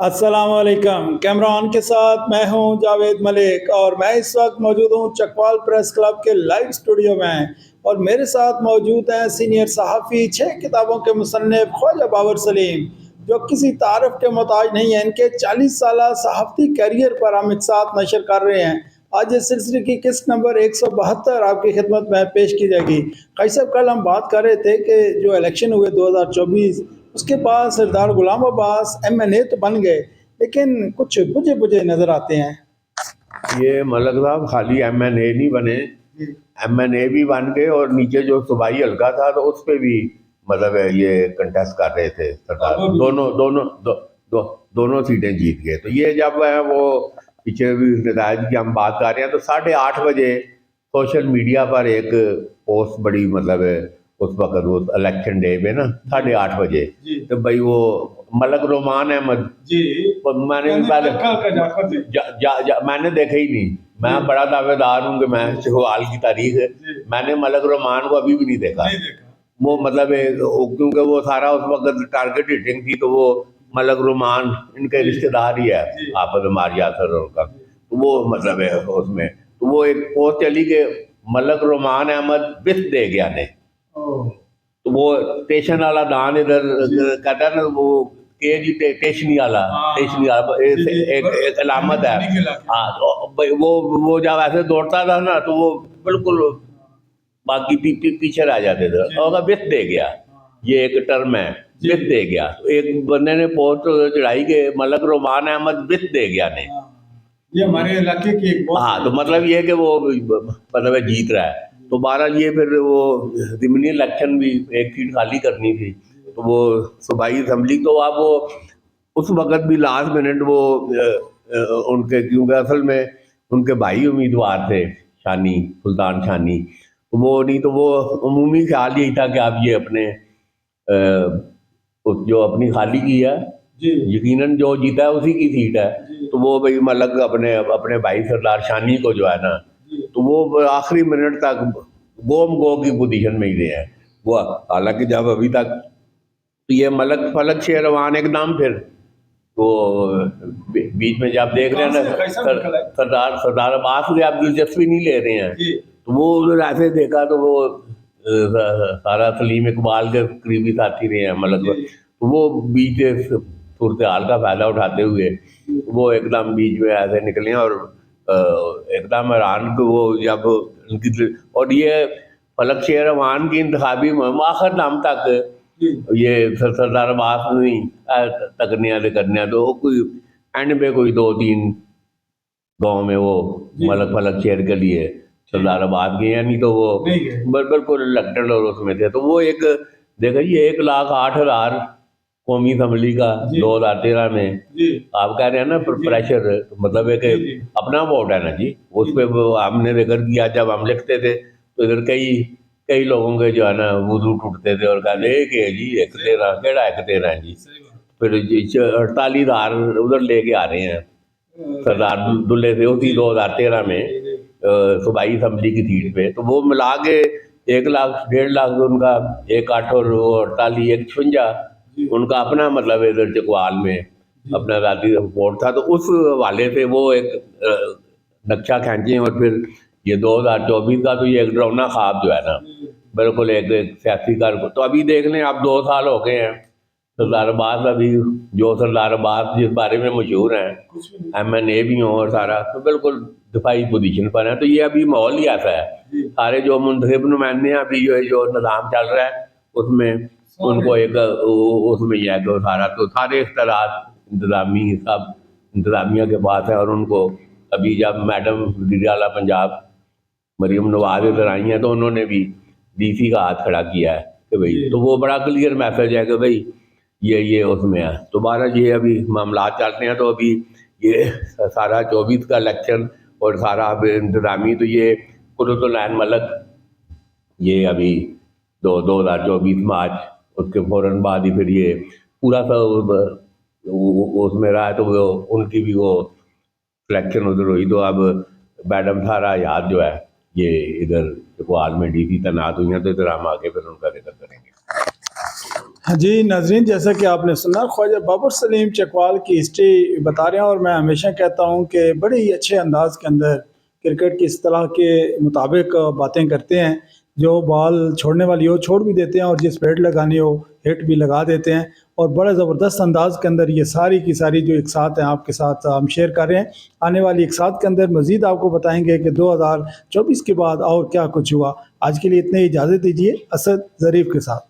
अस्सलाम वालेकुम। Camera on के साथ मैं हूं जावेद मलिक और मैं इस वक्त मौजूद हूं चकवाल प्रेस क्लब के लाइव स्टूडियो में। और मेरे साथ मौजूद हैं सीनियर सहाफ़ी, 6 किताबों के मुसन्निफ ख्वाजा बाबर सलीम, जो किसी तारफ़ के मोहताज नहीं हैं। इनके 40 साला सहाफ़ती कैरियर पर हम एक साथ नशर कर रहे हैं। आज इस सिलसिले की किस्त नंबर 172 आपकी खिदमत में पेश की जाएगी। भाई साहब, कल हम बात कर रहे थे कि जो इलेक्शन हुए 2024, उसके बाद सरदार गुलाम अब्बास MNA तो बन गए, लेकिन कुछ बुझे बुझे नजर आते हैं। ये मलक साहब खाली MNA नहीं बने, MNA भी बन गए और नीचे जो सूबाई हल्का था तो उस पर भी मतलब है ये कंटेस्ट कर रहे थे सरदार। दोनों दोनों दो, दो, दोनों सीटें जीत गए। तो ये जब है वो पीछे भी नताज की हम बात कर रहे हैं तो 8:30 बजे सोशल मीडिया पर एक पोस्ट बड़ी मतलब है उस वक्त वो इलेक्शन डे पे ना 8:30 बजे तो भाई वो मलक रोमान अहमद जी मैंने भी पहले मैंने देखा ही नहीं। मैं बड़ा दावेदार हूँ कि मैं हाल की तारीख है, मैंने मलक रोमान को अभी भी नहीं देखा। वो मतलब क्योंकि वो सारा उस वक्त टारगेट हिटिंग थी तो वो मलक रोमान इनके रिश्तेदार ही है आपस में मारिया सर उनका। तो वो मतलब है उसमें तो वो एक पोस्ट चली कि मलक रोमान अहमद बिस दे गया ने। तो वो स्टेशन वाला दान इधर कहता है ना वो के जी स्टेशनी वाला एक अलामत है। हाँ तो वो जब ऐसे दौड़ता था ना तो वो बिल्कुल बाकी पीछे रह जाते थे और बिस दे गया। ये एक टर्म है, बिस दे गया। तो एक बंदे ने पोस्ट चढ़ाई के मलक रोमान अहमद बिस दे गया ने। ये हमारे इलाके की एक हाँ तो मतलब ये कि वो मतलब जीत रहा है। तो बहरहाल ये फिर वो जिमनी इलेक्शन भी एक सीट खाली करनी थी तो वो सूबाई असम्बली तो अब वो उस वक्त भी लास्ट मिनट वो उनके क्योंकि असल में उनके भाई उम्मीदवार थे शानी सुल्तान शानी। तो वो नहीं तो वो अमूमी ख्याल यही था कि आप ये अपने जो अपनी खाली की है यकीनन जो जीता है उसी की सीट है। तो वो भाई मलक अपने अपने भाई सरदार शानी को जो है ना तो वो आखिरी मिनट तक गोम गो की पोजीशन में ही रहे हैं वो। हालांकि जब अभी तक तो ये मलक फलक शेरवान एकदम फिर वो बीच में जब देख रहे हैं ना सरदार सरदार अब्बास भी आप दिलचस्पी नहीं ले रहे हैं तो वो उधर ऐसे देखा तो वो सारा सलीम इकबाल के करीबी साथी रहे हैं मलक। तो वो बीच सूरत हाल का फ़ायदा उठाते हुए वो एकदम बीच में ऐसे निकले और एकदम हैरान को वो जब उनकी और ये फलक शेरवान की इंतखाबी मुहिम आखिर नाम तक ये सरदार अब्बास नहीं करने तो कोई एंड पे कोई 2-3 गांव में वो मलक फलक शेर के लिए सरदार अब्बास गए, नहीं तो वो बिल्कुल इलेक्टेड और उसमें थे। तो वो एक देखा जी 1,08,000 कौमी असम्बली का 2013 में आप कह रहे हैं ना प्रेशर मतलब एक अपना वोट है ना जी उस पर हमने जिक्र किया जब हम लिखते थे तो इधर कई लोगों के जो है ना वजू टूटते थे और कहते एक है जी 1,13 केड़ा 1,13 है जी। फिर 48,000 उधर लेके आ रहे हैं सरदार दुल्ले से उसी 2013 में सूबाई असम्बली की सीट पे। तो वो मिला के 1 लाख 1.5 लाख उनका 1,8 और 48 1,56 उनका अपना मतलब इधर चकवाल में अपना जाती वोट था। तो उस वाले से वो एक नक्शा खींचे और फिर ये 2024 का तो ये एक डरावना ख्वाब जो है ना बिल्कुल एक सियासी कर। तो अभी देख लें आप 2 साल हो गए हैं सरदार अब्बास अभी जो सरदार अब्बास जिस बारे में मशहूर हैं MNA भी हों और सारा तो बिल्कुल दिफाई पोजीशन पर है। तो ये अभी माहौल ही ऐसा है सारे जो मुंतखब नुमाइंदे हैं अभी जो निज़ाम चल रहा है उसमें उनको एक उसमें यह है कि सारा तो सारे इख्तियारात इंतज़ामी सब इंतज़ामिया के पास है। और उनको अभी जब मैडम वज़ीर आला पंजाब मरीम नवाज इधर आई हैं तो उन्होंने भी DC का हाथ खड़ा किया है कि भाई तो वो बड़ा क्लियर मैसेज है कि भाई ये उसमें है। तो बारह ये अभी मामला चलते हैं तो अभी ये सारा 24 का इलेक्शन और सारा अब इंतज़ामी तो ये कुर्रतुल-ऐन मलक ये अभी 2024 मार्च उसके फ़ौरन बाद ही फिर ये पूरा सा उसमें रहा है। तो वो उनकी भी वो सिलेक्शन उधर हुई। तो अब मैडम सारा याद जो है ये इधर चकवाल में DC तैनात हुई हैं तो इधर हम आगे फिर उनका जिक्र करेंगे। हाँ जी नाजरीन, जैसा कि आपने सुना ख्वाजा बाबर सलीम चकवाल की हिस्ट्री बता रहे हैं, और मैं हमेशा कहता हूँ कि बड़े ही अच्छे अंदाज के अंदर क्रिकेट की इस्तिलाह के मुताबिक बातें करते हैं। जो बॉल छोड़ने वाली हो छोड़ भी देते हैं, और जिस बैट लगानी हो हिट भी लगा देते हैं, और बड़े ज़बरदस्त अंदाज के अंदर ये सारी की सारी जो एक साथ हैं आपके साथ हम शेयर कर रहे हैं। आने वाली एक साथ के अंदर मज़ीद आपको बताएंगे कि 2024 के बाद और क्या कुछ हुआ। आज के लिए इतने ही इजाज़त दीजिए असद ज़रीफ़ के साथ।